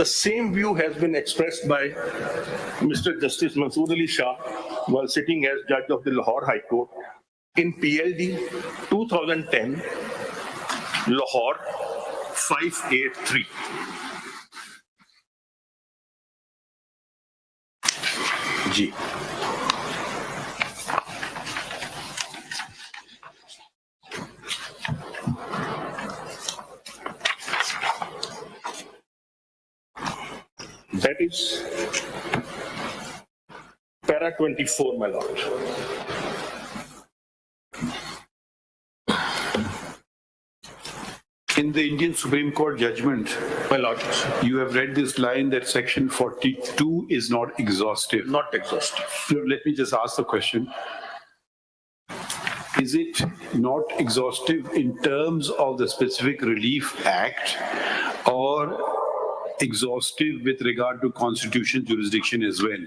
The same view has been expressed by Mr. Justice Mansoor Ali Shah while sitting as judge of the Lahore High Court in PLD 2010, Lahore 583. G. That is para 24, my lord. In the Indian Supreme Court judgment, My lord, you have read this line that section 42 is not exhaustive. not exhaustive. So let me just ask the question. Is it not exhaustive in terms of the specific relief act or exhaustive with regard to constitutional jurisdiction as well?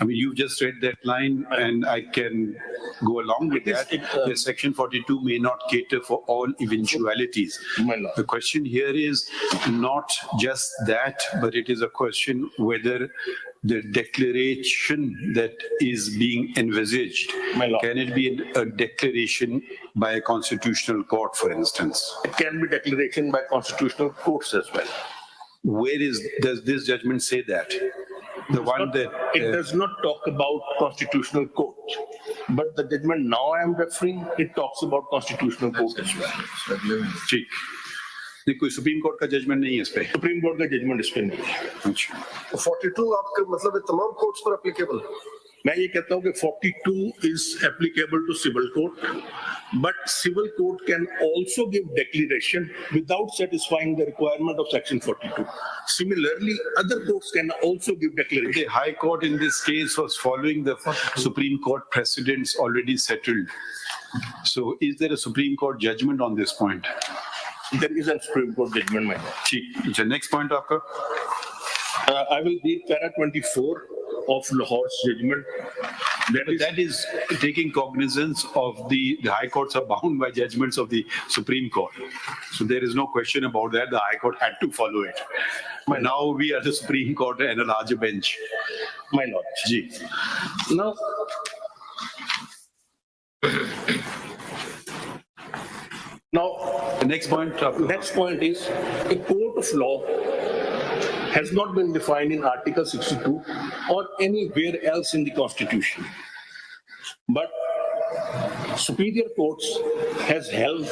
I mean, you've just read that line and I can go along with that. The section 42 may not cater for all eventualities. My lord. The question here is not just that, but it is a question whether the declaration that is being envisaged, My lord. can it be a declaration by a constitutional court, for instance? It can be declaration by constitutional courts as well. Where does this judgment say that? The one that It does not talk about constitutional court, but the judgment now I am referring, it talks about constitutional court as well. ठीक, नहीं कोई supreme court का judgement नहीं है इस पे। Supreme court का judgement इस पे नहीं है। अच्छा, 42 आपका मतलब है तमाम कोर्ट्स पर एप्लीकेबल? मैं ये कहता हूँ कि 42 is applicable to civil court, but civil court can also give declaration without satisfying the requirement of section 42. Similarly, other courts can also give the declaration. High Court in this case was following the Supreme Court precedents already settled. So is there a Supreme Court judgment on this point? There is a Supreme Court judgment, my lord. ठीक, the next point आपका? I will read para 24 of Lahore's judgment. That is taking cognizance of the High Courts are bound by judgments of the Supreme Court. So there is no question about that. The High Court had to follow it. But now we are the Supreme Court and a larger bench. My lord. Ji. Now, The next point. next point is a court of law has not been defined in Article 62 or anywhere else in the Constitution. But Superior Courts has held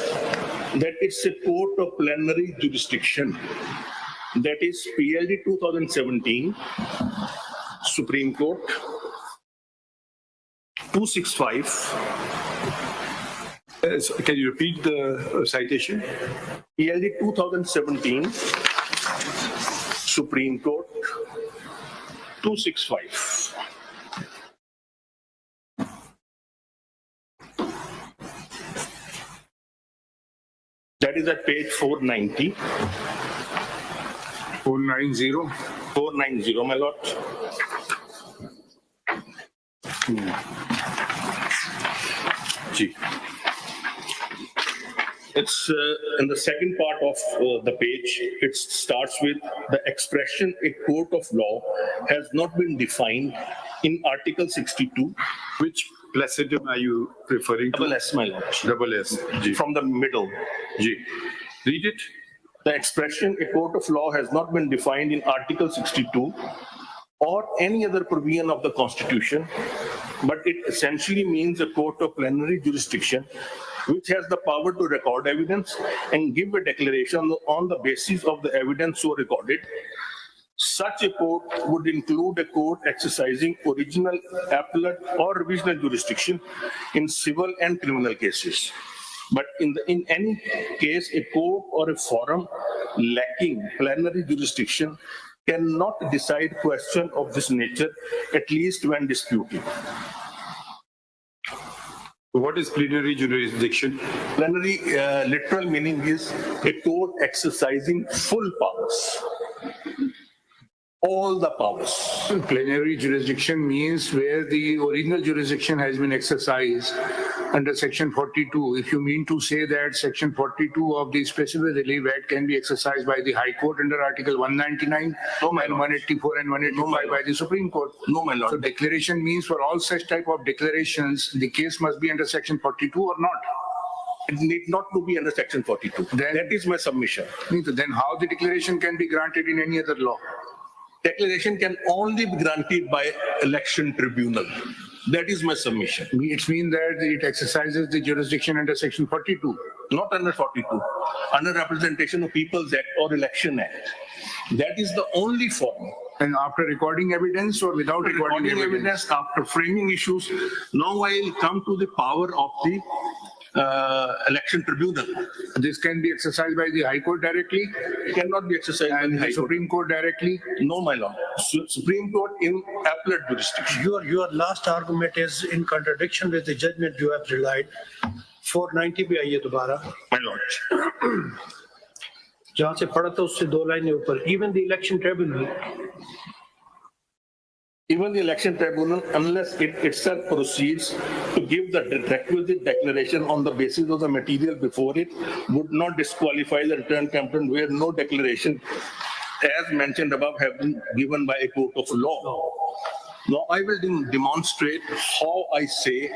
that it's a court of plenary jurisdiction. That is PLD 2017, Supreme Court, 265. Can you repeat the citation? PLD 2017, Supreme Court, 265. That is at page 490. 490. 490, my lord. Ji. It's in the second part of the page. It starts with the expression "a court of law" has not been defined in Article 62. Which placidum are you referring to? Double S, my lord. Double S. Ji. From the middle. Ji. Read it. The expression "a court of law" has not been defined in Article 62 or any other provision of the Constitution, but it essentially means a court of plenary jurisdiction which has the power to record evidence and give a declaration on the basis of the evidence so recorded. Such a court would include a court exercising original, appellate, or revisional jurisdiction in civil and criminal cases. But in any case, a court or a forum lacking plenary jurisdiction cannot decide question of this nature, at least when disputed. What is plenary jurisdiction? Plenary literal meaning is a court exercising full powers, all the powers. Plenary jurisdiction means where the original jurisdiction has been exercised under section 42, if you mean to say that section 42 of the Specific Relief Act can be exercised by the High Court under Article 199 No, my and lord. 184 and 185 by the Supreme Court. No, my lord. So declaration means for all such type of declarations, the case must be under section 42 or not. It need not to be under section 42. Then- That is my submission. Then how the declaration can be granted in any other law? Declaration can only be granted by election tribunal. That is my submission. It means that it exercises the jurisdiction under section 42. Not under 42, under Representation of People's Act or Election Act. That is the only form. And after recording evidence or without recording evidence? After framing issues, now I will come to the power of the election tribunal. This can be exercised by the High Court directly It cannot be exercised by and the the High Court. Supreme Court directly. No, my lord. Supreme Court in appellate jurisdiction. Your last argument is in contradiction with the judgment you have relied. 490 पे आइए दोबारा, My lord. जहाँ से पढ़ा था उससे 2 लाइनें ऊपर. Even the election tribunal, Even the election tribunal, unless it itself proceeds to give the requisite declaration on the basis of the material before it, would not disqualify the return complaint where no declaration, as mentioned above, have been given by a court of law. Now, I will demonstrate how I say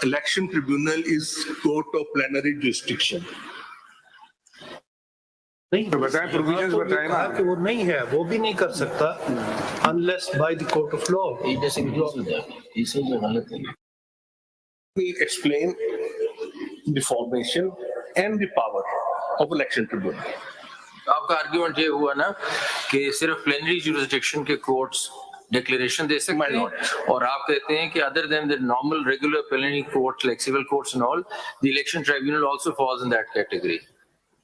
election tribunal is court of plenary jurisdiction. नहीं तो बताएं, provisions हाँ, तो बताएं ना। कहा कि वो नहीं है, वो भी नहीं कर सकता unless by the court of law. We explain the formation and the power of election tribunal. आपका आर्ग्यूमेंट ये हुआ ना कि सिर्फ प्लेनरी जुरिसडिक्शन के कोर्ट्स डिक्लेरेशन दे सकते My हैं lord. और आप कहते हैं कि other than the normal regular plenary courts like civil courts and all the election tribunal also falls in that category.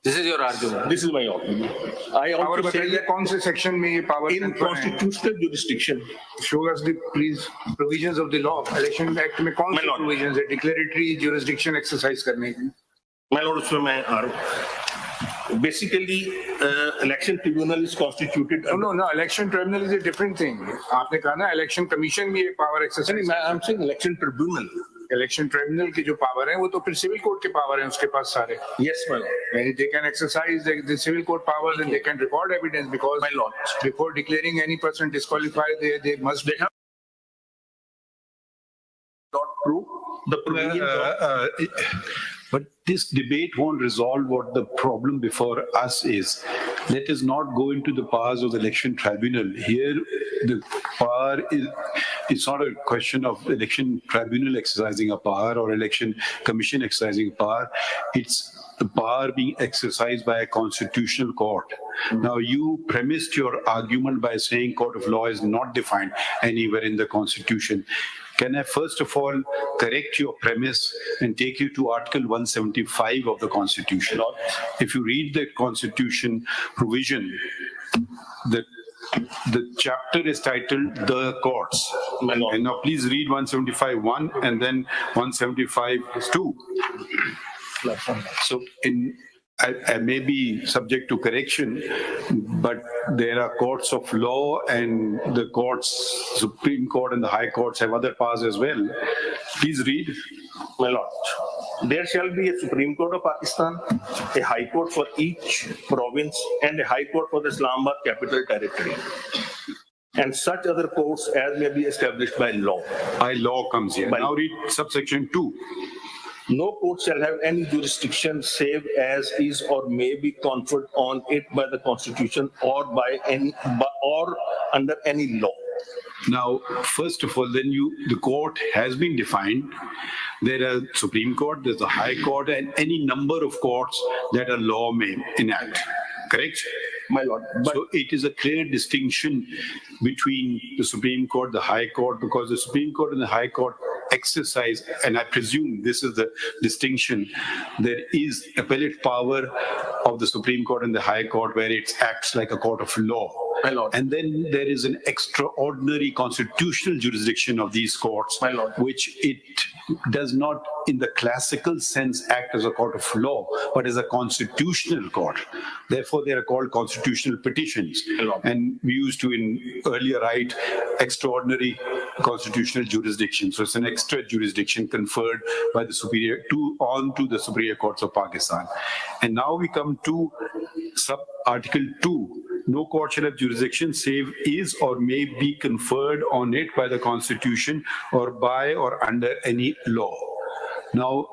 This is your argument. This is my opinion. I और also say बताइए that कौन से section में ये power in constitutional jurisdiction, show us the please provisions of the law. Election Act में कौन My से lord. provisions है declaratory jurisdiction exercise करने की? my lord, उसमें मैं आ रहा हूँ. Basically, election tribunal is constituted. No, election tribunal is a different thing. आपने कहा ना election commission में ये power exercise. I'm saying election tribunal. Election tribunal की जो power है वो तो फिर civil court के power हैं उसके पास सारे. Yes, my lord. They can exercise the civil court powers and they can record evidence because My lord. before declaring any person disqualified, they must. They have not prove the provisions of. But this debate won't resolve what the problem before us is. Let us not go into the powers of the election tribunal. Here, the power is, it's not a question of election tribunal exercising a power or election commission exercising a power. It's the power being exercised by a constitutional court. Now, you premised your argument by saying court of law is not defined anywhere in the constitution. Can I first of all correct your premise and take you to Article 175 of the Constitution? Lord. If you read the Constitution provision, the chapter is titled The Courts. My lord. And now please read 175.1 and then 175.2. So I may be subject to correction, but there are courts of law and the courts, Supreme Court and the High Courts have other powers as well. Please read. My lord, there shall be a Supreme Court of Pakistan, a High Court for each province, and a High Court for the Islamabad Capital Territory, and such other courts as may be established by law. By law comes here. By- Now read subsection 2. No court shall have any jurisdiction save as is or may be conferred on it by the Constitution or or under any law. Now, first of all, then the court has been defined. There are Supreme Court, there's the High Court, and any number of courts that a law may enact. Correct? My lord, but So it is a clear distinction between the Supreme Court, the High Court, because the Supreme Court and the High Court exercise, and I presume this is the distinction, there is appellate power of the Supreme Court and the High Court, where it acts like a court of law. My lord. And then there is an extraordinary constitutional jurisdiction of these courts, My lord. which it does not, in the classical sense, act as a court of law, but as a constitutional court. Therefore, they are called constitutional petitions. My lord. And we used to, in earlier write, extraordinary constitutional jurisdiction. So it's an extra jurisdiction conferred by the superior onto the superior courts of Pakistan. And now we come to sub-article 2. No court shall have jurisdiction save is or may be conferred on it by the Constitution or by or under any law. Now,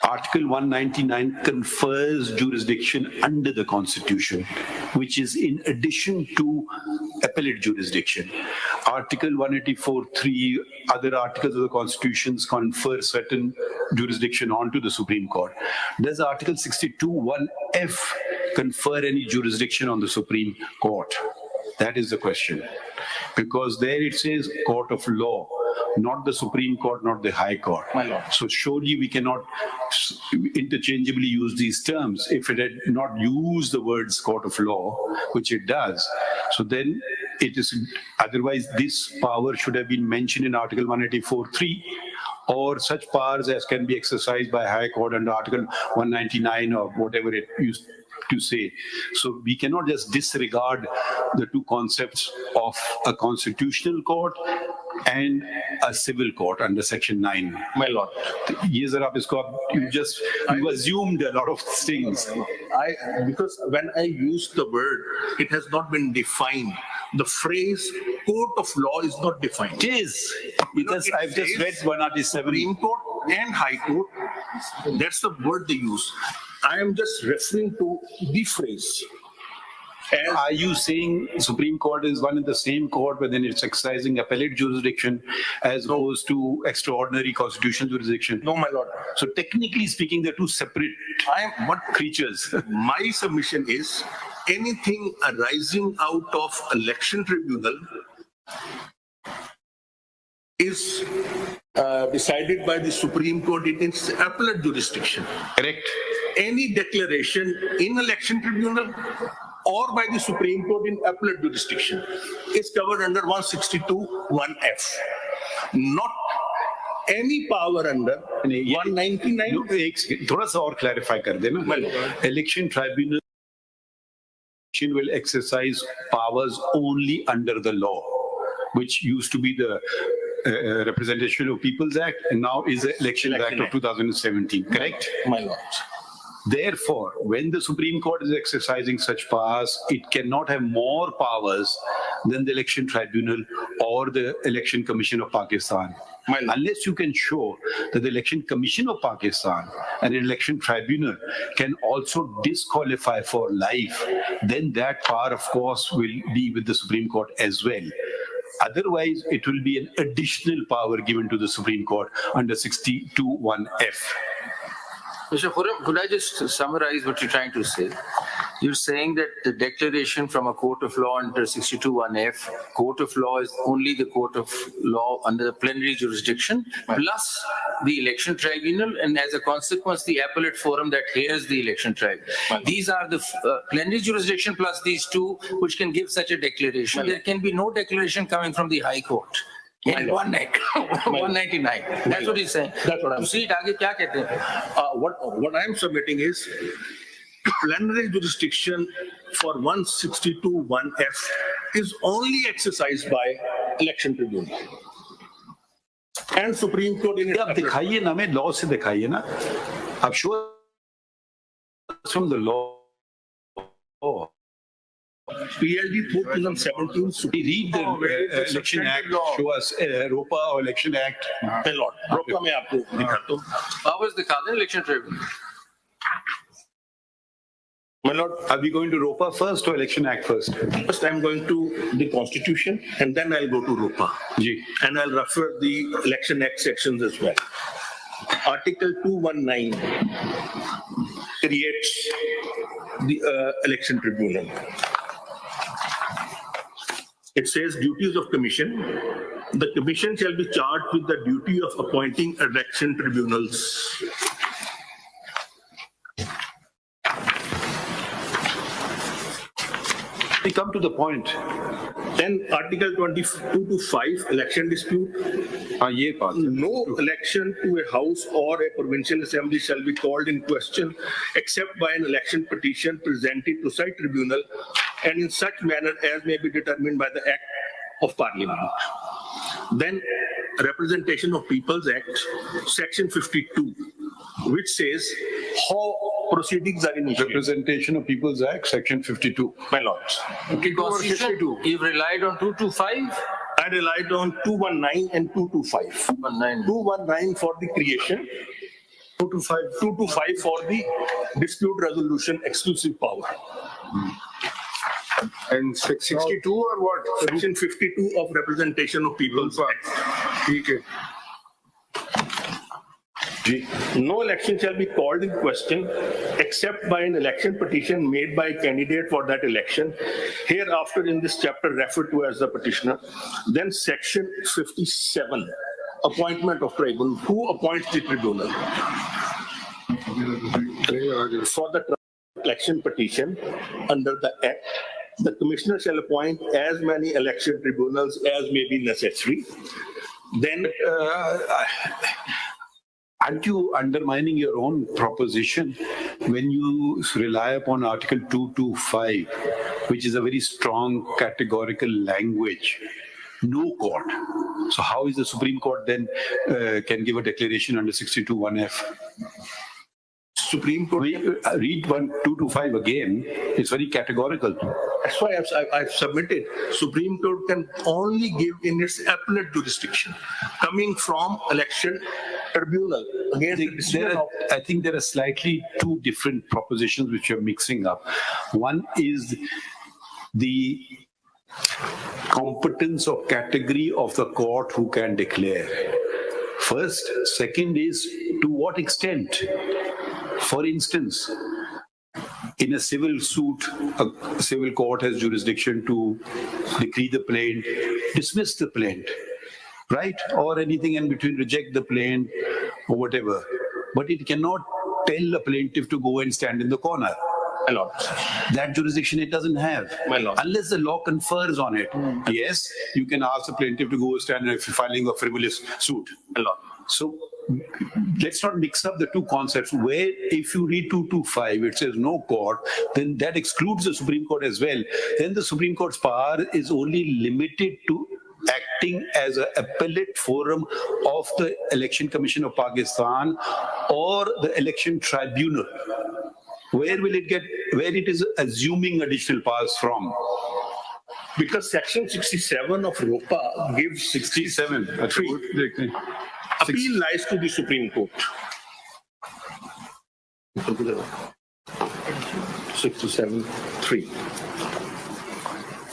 Article 199 confers jurisdiction under the Constitution, which is in addition to appellate jurisdiction. Article 184(3), other articles of the Constitution confer certain jurisdiction onto the Supreme Court. Does Article 62(1)(f) confer any jurisdiction on the Supreme Court? That is the question. Because there it says court of law, not the Supreme Court, not the High Court. My lord. So surely we cannot interchangeably use these terms. If it had not used the words court of law, which it does, so then it is, otherwise this power should have been mentioned in Article 184(3), or such powers as can be exercised by High Court under Article 199 or whatever it used to say. So we cannot just disregard the two concepts of a constitutional court and a civil court under Section 9. My lord. Ye zara aap isko, you assumed a lot of things. Because when I use the word, it has not been defined. The phrase court of law is not defined. It is, because It I've just says read 197. Supreme Court and High Court, that's the word they use. I am just referring to the phrase. As Are you saying Supreme Court is one and the same court, but then it's exercising appellate jurisdiction as opposed to extraordinary constitutional jurisdiction? no, my lord. So technically speaking, they're two separate What creatures. my submission is, anything arising out of election tribunal is decided by the Supreme Court in its appellate jurisdiction. Correct. Any declaration in election tribunal or by the Supreme Court in appellate jurisdiction is covered under 162(1)(f). Not any power under 199. No, एक थोड़ा सा और clarify कर देना. Election tribunal will exercise powers only under the law, which used to be the Representation of People's Act and now is the Election Act of 2017. Correct? My lord. Therefore, when the Supreme Court is exercising such powers, it cannot have more powers than the Election Tribunal or the Election Commission of Pakistan. Unless you can show that the Election Commission of Pakistan and an Election Tribunal can also disqualify for life, then that power, of course, will be with the Supreme Court as well. Otherwise, it will be an additional power given to the Supreme Court under 62(1)(f). Mr. Khurram, could I just summarize what you're trying to say? You're saying that the declaration from a court of law under 62(1)(f), court of law is only the court of law under the plenary jurisdiction, plus the election tribunal, and as a consequence, the appellate forum that hears the election tribunal. These are the plenary jurisdiction plus these two, which can give such a declaration. There can be no declaration coming from the High Court. In 199. That's what he's saying. That's what I'm saying. आगे क्या कहते हैं? What I am submitting is plenary jurisdiction for 162(1)(f) is only exercised by election tribunal and Supreme Court in its आप दिखाइए ना, हमें law से दिखाइए ना. आप sure from the law. PLD 2017. We read the Election Act, show us ROPA or Election Act. My lord, ROPA में आपको दिखाता हूँ. Powers दिखा दें election tribunal. My lord, Are we going to ROPA first or Election Act first? first I'm going to the Constitution and then I'll go to ROPA. Ji. And I'll refer the Election Act sections as well. Article 219 creates the election tribunal. It says duties of commission. The commission shall be charged with the duty of appointing election tribunals. I come to the point. Then Article 22 to 5, election dispute. ये बात है. No election to a house or a provincial assembly shall be called in question except by an election petition presented to said tribunal and in such manner as may be determined by the Act of Parliament. Then Representation of People's Act, Section 52, which says how proceedings are initiated. Representation of People's Act, Section 52. My lords, The Constitution, you've relied on 225? I relied on 219 and 225. 219 for the creation, 225 for the dispute resolution exclusive power. And 62 or what? Section 52 of Representation of People's Act. ठीक है. No election shall be called in question except by an election petition made by a candidate for that election, hereafter in this chapter referred to as the petitioner. Then Section 57, appointment of tribunal. Who appoints the tribunal? For the election petition under the Act, the commissioner shall appoint as many election tribunals as may be necessary. Then Aren't you undermining your own proposition when you rely upon Article 225, which is a very strong categorical language? No court. So how is the Supreme Court then can give a declaration under 62(1)(f)? Supreme Court. Read 225 again. It's very categorical. That's why I've submitted. Supreme Court can only give in its appellate jurisdiction, coming from election tribunal against the decision of. I think there are slightly two different propositions which you're mixing up. One is the competence of category of the court who can declare. First. Second is to what extent. For instance, in a civil suit, a civil court has jurisdiction to decree the plaint, dismiss the plaint, right? Or anything in between, reject the plaint or whatever. But it cannot tell a plaintiff to go and stand in the corner. My lord. That jurisdiction it doesn't have. My lord. Unless the law confers on it. Yes, you can ask the plaintiff to go stand if you're filing a frivolous suit. My lord. So let's not mix up the two concepts. Where if you read 225, it says no court, then that excludes the Supreme Court as well. Then the Supreme Court's power is only limited to acting as an appellate forum of the Election Commission of Pakistan or the Election Tribunal. Where will it get, where it is assuming additional powers from? Because Section 67 of ROPA gives 67. Appeal lies to the Supreme Court. 67(3).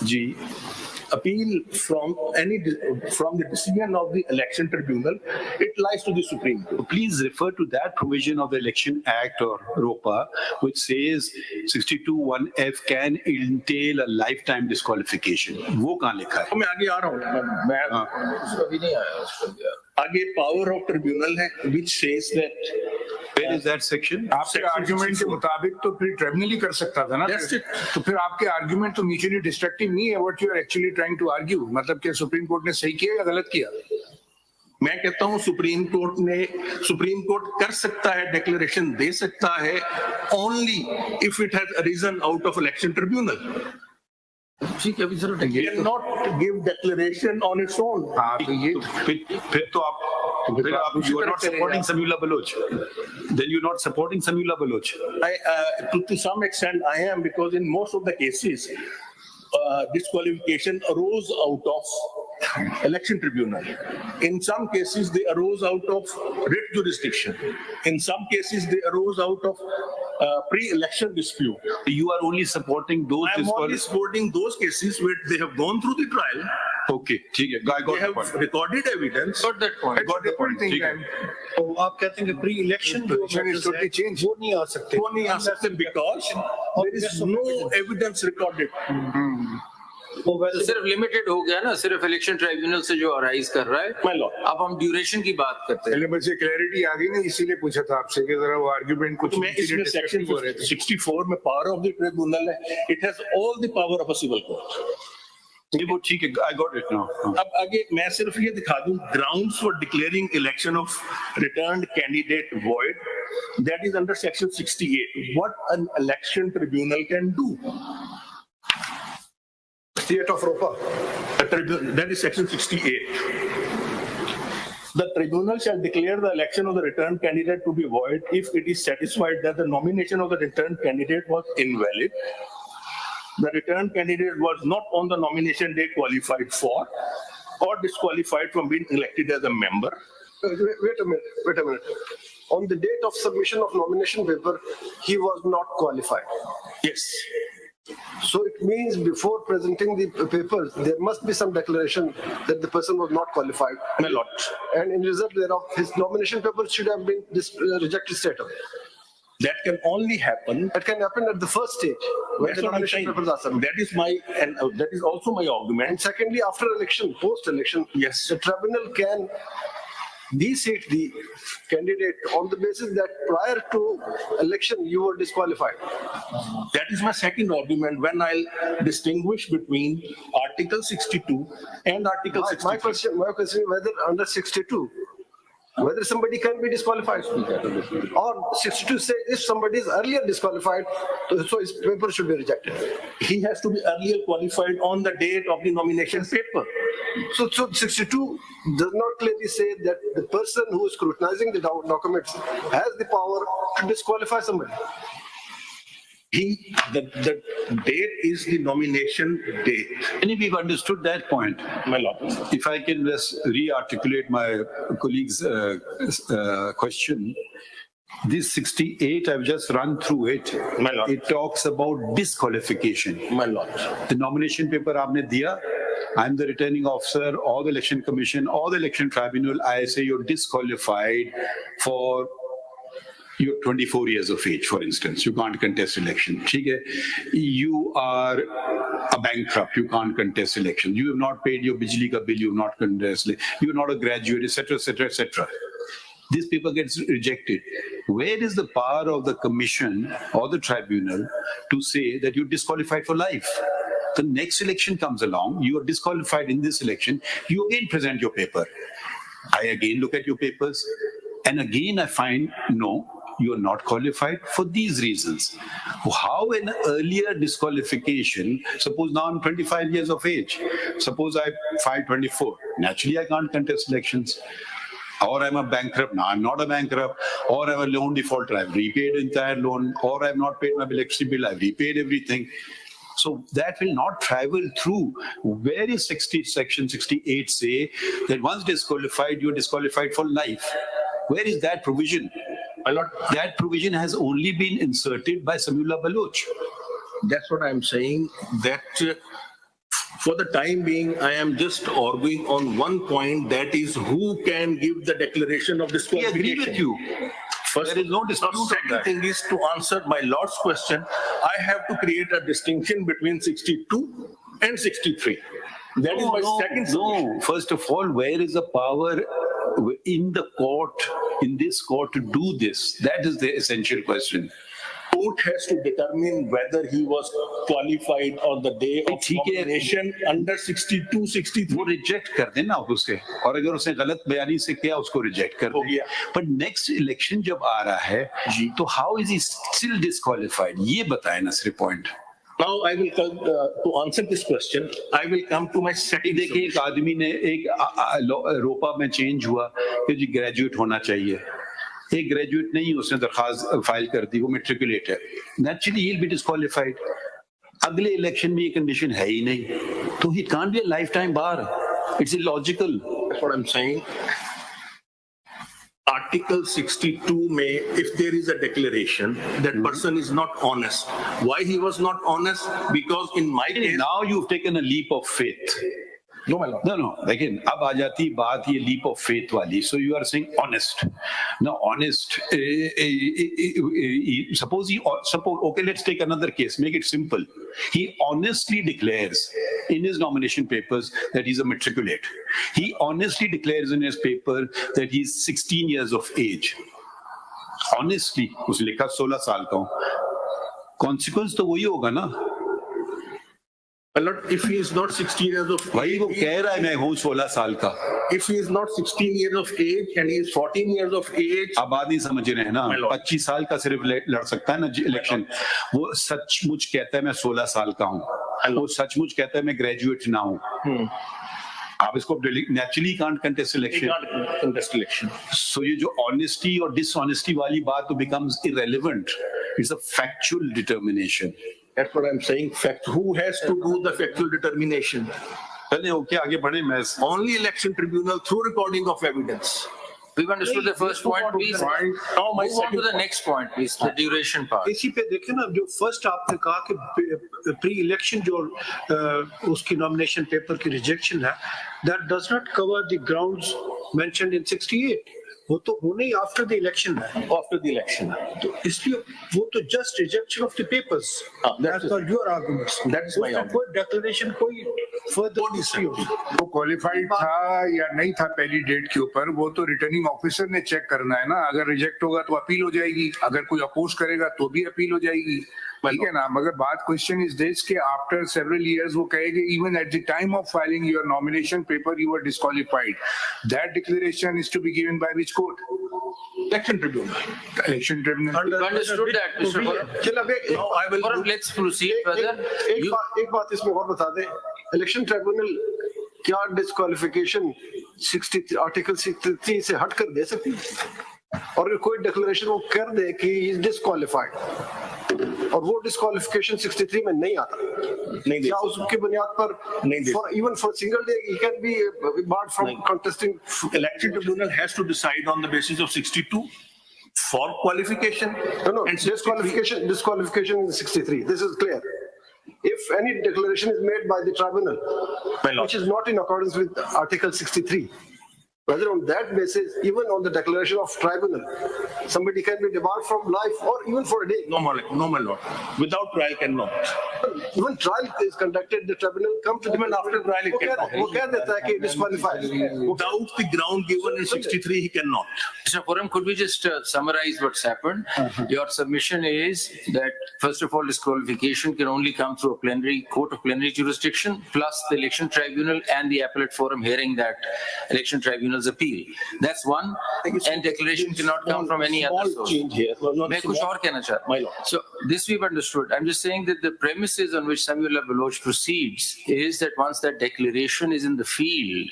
G. Appeal from the decision of the election tribunal, it lies to the Supreme Court. Please refer to that provision of the Election Act or ROPA, which says 62(1)(f) can entail a lifetime disqualification. वो कहाँ लिखा है? मैं आगे आ रहा हूँ. मैं अभी नहीं आया उस पर यार. आगे power of tribunal है, which says that. Where is that section? आपके आर्ग्यूमेंट के मुताबिक तो फिर ट्रिब्यूनल ही कर सकता था ना. That's it. तो फिर आपके आर्ग्यूमेंट तो म्यूचुअली डिस्ट्रक्टिव नहीं है. What you are actually trying to argue, मतलब कि सुप्रीम कोर्ट ने सही किया या गलत किया? मैं कहता हूं सुप्रीम कोर्ट कर सकता है, डिक्लेरेशन दे सकता है only if it has arisen out of election tribunal. ठीक है, अभी जरूर can not give declaration on its own. हाँ, तो ये फिर तो आप you are not supporting Samula Baloch. Then you're not supporting Samula Baloch. To some extent I am, because in most of the cases disqualification arose out of election tribunal. In some cases they arose out of writ jurisdiction. In some cases they arose out of pre-election dispute. You are only supporting those. I am only supporting those cases where they have gone through the trial. Okay, ठीक है. I They got the have point. recorded evidence. Got that point. I got the point. ठीक है. तो आप कहते हैं कि pre election जो matters है, वो नहीं आ सकते. वो नहीं आ सकते because there is no evidence recorded. वो वैसे सिर्फ लिमिटेड हो गया ना, सिर्फ इलेक्शन ट्राइब्यूनल से जो अराइज कर रहा है। My lord. अब हम ड्यूरेशन की बात करते हैं। पहले मुझे क्लैरिटी आ गई ना, इसीलिए पूछा था आपसे कि जरा वो आर्ग्यूमेंट कुछ तो मैं इसमें सेक्शन 64 में पावर ऑफ द ट्रिब्यूनल है, it has all the power of a civil court. ये वो ठीक है, आई गॉट इट नाउ। अब आगे मैं सिर्फ ये दिखा दूं, grounds for declaring election of returned candidate void, that is under section 68, what an election tribunal can do. 68 of ROPA. That is section 68. The tribunal shall declare the election of the returned candidate to be void if it is satisfied that the nomination of the returned candidate was invalid, the returned candidate was not on the nomination day qualified for, or disqualified from being elected as a member. Wait a minute. On the date of submission of nomination paper, he was not qualified. Yes. So it means before presenting the papers, there must be some declaration that the person was not qualified. My lord. And in result thereof, his nomination papers should have been rejected straight away. That can only happen. That can happen at the first stage when That's the what I'm nomination saying. papers are submitted. That is my, and that is also my argument. And secondly, after election, post-election, Yes. the tribunal can de-seat the candidate on the basis that prior to election you were disqualified. That is my second argument when I'll distinguish between Article 62 and Article My 63. question is whether under 62, whether somebody can be disqualified. Or 62 says if somebody is earlier disqualified, so his paper should be rejected. He has to be earlier qualified on the date of the nomination paper. So 62 does not clearly say that the person who is scrutinizing the documents has the power to disqualify somebody. The date is the nomination date. Anyway, we've understood that point. My lord. If I can just re-articulate my colleague's question, this 68, I've just run through it. My lord. It talks about disqualification. My lord. The nomination paper aapne diya, I'm the returning officer or the election commission or the election tribunal. I say you're disqualified for you're 24 years of age, for instance. You can't contest election. ठीक है? You are a bankrupt. You can't contest election. You have not paid your bijli ka bill. You have not contested. You're not a graduate, etc., etc., etc. This paper gets rejected. Where is the power of the commission or the tribunal to say that you're disqualified for life? The next election comes along, you are disqualified in this election, you again present your paper. I again look at your papers, and again I find, no, you are not qualified for these reasons. How an earlier disqualification, suppose now I'm 25 years of age, suppose I filed 24, naturally I can't contest elections. Or I'm a bankrupt, now I'm not a bankrupt, or I'm a loan defaulter, I've repaid the entire loan, or I've not paid my electricity bill, I've repaid everything. So that will not travel through. Where is section 68 say that once disqualified, you're disqualified for life? Where is that provision? That provision has only been inserted by Samiullah Baloch. That's what I'm saying, that for the time being, I am just arguing on one point, that is who can give the declaration of We disqualification. agree with you. First, There is no dispute now, on second that. thing is to answer my lord's question, I have to create a distinction between 62 and 63. That is my second solution. No. First of all, where is the power in the court, in this court, to do this? That is the essential question. Court has to determine whether he was qualified on the day of ठीक है। nomination under 62, 63. वो reject कर देना उसके, और अगर उसने गलत बयानी से किया उसको रिजेक्ट कर हो दे। गया। बट नेक्स्ट इलेक्शन जब आ रहा है तो how is he still disqualified, ये बताए ना सिर्फ point. Now I will come to answer this question. I will come to my second. देखिए एक आदमी ने एक रोपा में चेंज हुआ कि जी ग्रेजुएट होना चाहिए, एक ग्रेजुएट नहीं, उसने दरखास्त फाइल कर दी, वो मेट्रिकुलेट है, naturally he will be disqualified. अगले इलेक्शन में ये कंडीशन है ही नहीं, तो he can't be a life time bar. It's illogical. That's what I'm saying. Article 62 may, if there is a declaration that person is not honest. Why he was not honest? Because in my case, Now you've taken a leap of faith. no, my lord. No, लेकिन अब आ जाती बात ये leap of faith वाली. So you are saying honest. Now honest, suppose, okay, let's take another case, make it simple. He honestly declares in his nomination papers that he's a matriculate. He honestly declares in his paper that he's 16 years of age. Honestly, उसने लिखा 16 साल का हूं. Consequence तो वही होगा ना. Well, if he is not 16 years of भाई वो कह रहा है मैं हूँ 16 साल का. if he is not 16 years of age and he is 14 years of age, आप बात नहीं समझ रहे हैं ना. My lord. 25 साल का सिर्फ लड़ सकता है ना इलेक्शन. वो सचमुच कहता है मैं 16 साल का हूँ. वो सचमुच कहता है मैं ग्रेजुएट ना हूँ. आप इसको naturally can't contest he election. can't contest election. सो ये जो ऑनेस्टी और डिसऑनेस्टी वाली बात तो becomes irrelevant. It's a factual determination. That's what I'm saying. Fact. Who has to do the factual determination? चलिए ओके आगे बढ़े. मैं Only election tribunal through recording of evidence. We've understood the first point, please. Now my Move on to second the point. next point, please, the duration part. इसी पे देखें ना, जो first आपने कहा कि प्री इलेक्शन जो उसकी नॉमिनेशन पेपर की रिजेक्शन है, that does not cover the grounds mentioned in 68. वो तो होने ही आफ्टर द इलेक्शन है. After the election. तो इसलिए वो तो just rejection of the papers. that's As per your arguments. That's my उसमें argument. कोई डेक्लेरेशन कोई फर्दर नहीं होगी. वो क्वालिफाइड था या नहीं था पहली डेट के ऊपर, वो तो रिटर्निंग ऑफिसर ने चेक करना है ना. अगर रिजेक्ट होगा तो अपील हो जाएगी, अगर कोई अपोज करेगा तो भी अपील हो जाएगी. ठीक है ना. मगर बात क्वेश्चन इज दिस कि आफ्टर सेवरल इयर्स वो कहेगा even at the time of filing your nomination paper you are disqualified. That declaration is to be given by which court? Election tribunal. Election tribunal. You've understood that, Mr. Forum. चल अब Now I will. Forum, let's proceed further. You- एक बात इसमें और बता दें. Election tribunal क्या disqualification 63 article 63 से हट कर दे सकती है? और अगर कोई डिक्लेरेशन वो कर दे कि इज डिस्क्वालिफाइड और वो डिस्क्वालिफिकेशन 63 में नहीं आता, नहीं दे क्या उसकी बुनियाद पर नहीं they for even for single day he can be barred from नहीं. Contesting? Election tribunal has to decide on the basis of 62 for qualification. No, and 63. disqualification is 63. This is clear. If any declaration is made by the tribunal, My lord. which is not in accordance with Article 63, whether on that basis, even on the declaration of tribunal, somebody can be debarred from life or even for a day. No, my lord. Without trial cannot. Even trial is conducted, the tribunal come to the Even after trial, it cannot. वो कह देता है कि disqualified. Without the ground given in 63, he cannot. Mr. Forum, could we just summarize what's happened? Your submission is that, first of all, disqualification can only come through a plenary court of plenary jurisdiction, plus the election tribunal and the appellate forum hearing that election tribunal's appeal. That's one. And declaration cannot come from any other Small source. change here. Well, not मैं कुछ small. और कहना चाहता My हूँ. lord. So this we've understood. I'm just saying that the premises on which Samuel Baloch proceeds is that once that declaration is in the field,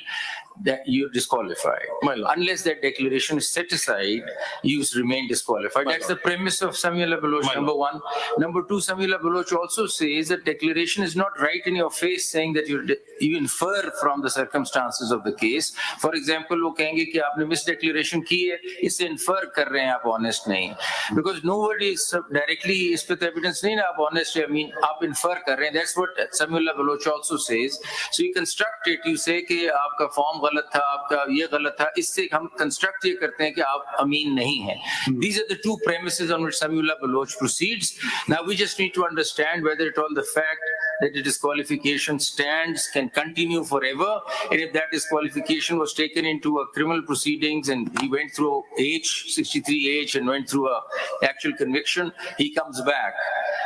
that you're disqualified. My lord. Unless that declaration is set aside, you remain disqualified. My That's lord. the premise of Samuel Baloch, My number one. Number two, Samuel Baloch also says that declaration is not right in your face saying that you infer from the circumstances of the case. For example, वो कहेंगे कि आपने misdeclaration की है, इससे infer कर रहे हैं आप honest नहीं. Because nobody is directly, इस पे तो evidence नहीं ना आप honest है, I mean आप infer कर रहे हैं. That's what Samuel Baloch also says. So you construct it, you say कि आपका form गलत था, आपका ये गलत था, इससे हम construct ये करते हैं कि आप अमीन नहीं हैं. These are the two premises on which Samuel Baloch proceeds. Now we just need to understand whether at all the fact that the disqualification stands can continue forever, and if that disqualification was taken into a criminal proceedings and he went through age, 63 age, and went through a actual conviction, he comes back.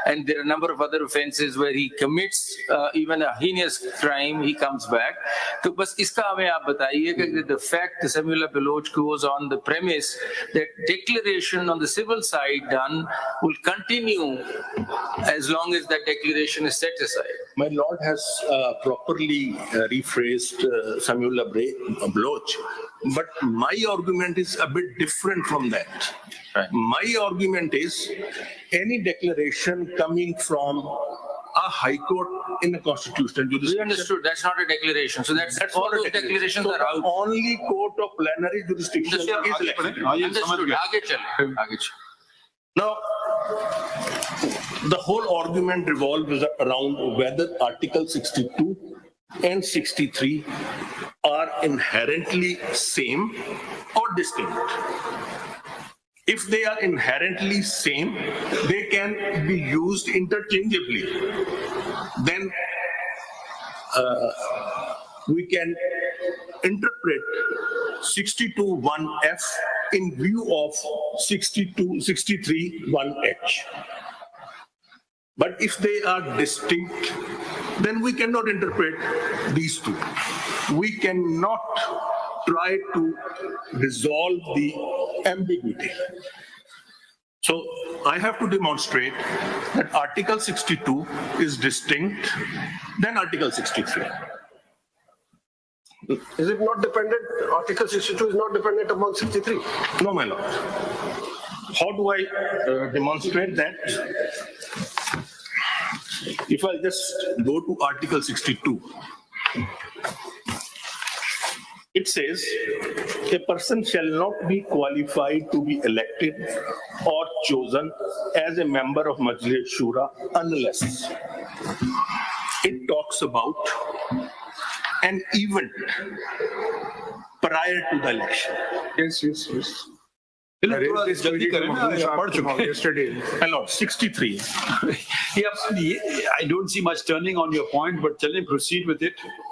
And there are a number of other offenses where he commits even a heinous crime, he comes back. So बस इसका हमें आप बताइएगा कि the fact that Samuel Baloch goes on the premise that declaration on the civil side done will continue as long as that declaration is set aside. My lord has properly rephrased Samuel Baloch, but my argument is a bit different from that. Right. My argument is any declaration coming from a high court in a constitutional We jurisdiction. understood that's not a declaration. So that's all not a those declarations So are the out. only court of plenary jurisdiction is election. Understood. आगे चले. Now, the whole argument revolves around whether Article 62 and 63 are inherently same or distinct. If they are inherently same, they can be used interchangeably. Then we can interpret 62(1)(f) in view of 63(1)(h). But if they are distinct, then we cannot interpret these two. We cannot try to resolve the ambiguity. So I have to demonstrate that Article 62 is distinct than Article 63. Is it not dependent? Article 62 is not dependent upon 63. No, my lord. How do I demonstrate that? If I just go to Article 62, it says, a person shall not be qualified to be elected or chosen as a member of Majlis Shura unless it talks about an event prior to the election. Yes, yes, yes. I थोड़ा raised this जल्दी query to करें ना, Mahmood या पढ़ Saab चुके हैं। yesterday. My lord, 63. Yeah, I don't see much turning on your point, but shall we proceed with it?